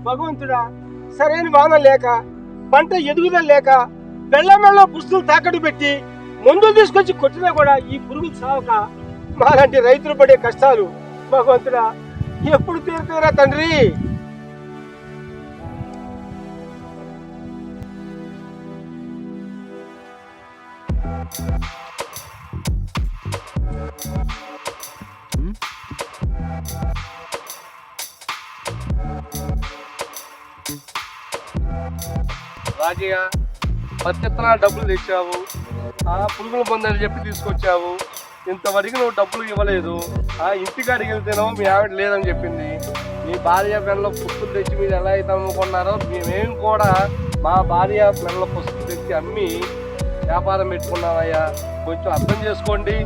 భగవంతుడా, సరైన వాన లేక, పంట ఎదుగుదల లేక, బెళ్ళ పుస్తులు తాకట్టు పెట్టి మందులు తీసుకొచ్చి కొట్టినా కూడా ఈ పురుగులు సావక మాలాంటి రైతులు పడే కష్టాలు భగవంతుడా ఎప్పుడు తీరుతారా తండ్రి? రాజయ్య, పత్తిత్తనాలు డబ్బులు తెచ్చావు, పురుగుల మందని చెప్పి తీసుకొచ్చావు, ఇంతవరకు నువ్వు డబ్బులు ఇవ్వలేదు. ఇంటికాడికి వెళ్తేనో మీ ఆవిడ లేదని చెప్పింది. మీ భార్య పిల్లల పుస్తులు తెచ్చి మీరు ఎలా అయితే అమ్ముకున్నారో మేము కూడా మా భార్య పిల్లల పుస్తులు తెచ్చి అమ్మి వ్యాపారం పెట్టుకున్నామయ్యా. కొంచెం అర్థం చేసుకోండి.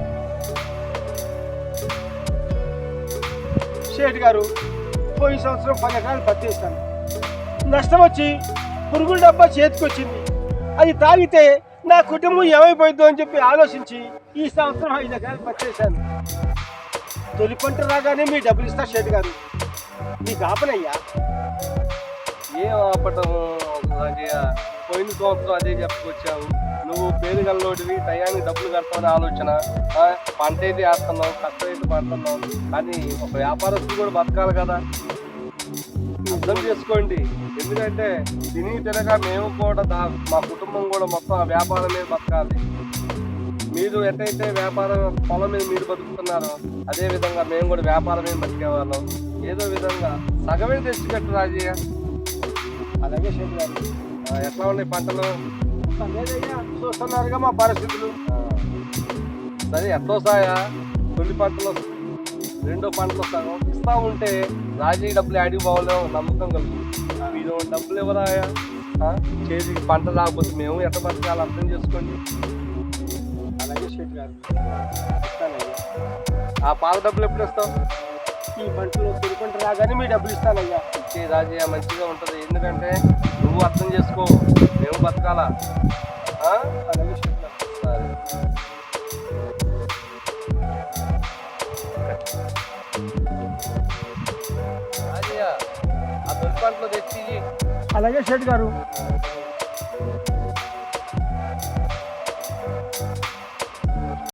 షేట్ గారు, పోయిన సంవత్సరం 10 ఎకరాలు పత్తి వేస్తాను. నష్టం వచ్చి పురుగుల డబ్బా చేతికొచ్చింది. అది తాగితే నా కుటుంబం ఏమైపోయిందో అని చెప్పి ఆలోచించి ఈ సంవత్సరం 5 ఎకరాలు పత్తి వేశాను. తొలి పంట రాగానే మీ డబ్బులు ఇస్తా షేట్ గారు. మీకు ఆపనయ్యా. ఏం ఆపటం రాజయ్య? పోయిన సంవత్సరం అదే చెప్పుకొచ్చావు. నువ్వు పేరు గల్లోడివి, టయానికి డబ్బులు కడతామని ఆలోచన. పంట అయితే వేస్తున్నావు, కష్టం అయితే పడుతున్నావు. కానీ ఒక వ్యాపారస్తులు కూడా బతకాలి కదా, అర్థం చేసుకోండి. ఎందుకంటే తిని తినక మేము కూడా మా కుటుంబం కూడా మొత్తం ఆ వ్యాపారం మీద బతకాలి. మీరు ఎట్టయితే వ్యాపారం పొలం మీద మీరు బతుకుతున్నారో అదే విధంగా మేము కూడా వ్యాపారం మీద బతికేవాళ్ళం. ఏదో విధంగా సగమే తెచ్చిపెట్టు రాజయ్య. అలాగే షేట్ గారు. ఎట్లా ఉన్నాయి పంటలు? లేదయ్యా, చూస్తున్నారుగా మా పరిస్థితులు. సరే, ఎట్లో సాయా తొలి పంటలో రెండో పంటలో సగం ఇస్తా ఉంటే రాజయ్య డబ్బులు యాడికి పోవాలో నమ్మకం కలుగు. మీరు డబ్బులు ఎవరాయా? చేతికి పంట రాకపోతే మేము ఎట్ట బతకాలి అర్థం చేసుకోండి. అలాగే షేట్ గారు. ఆ పాల డబ్బులు ఎప్పుడు ఇస్తావు? ఈ పంటలో తొలి పంట రాగానే మీ డబ్బులు ఇస్తానయ్యా. ఇచ్చే రాజయ్య, మంచిగా ఉంటుంది. ఎందుకంటే నువ్వు అర్థం చేసుకో, మేము బతకాలా. అలాగే షేట్ గారు. సరే. రాజయ్య, ఆ తొలి పంటలో తెచ్చి. అలాగే షేట్ గారు.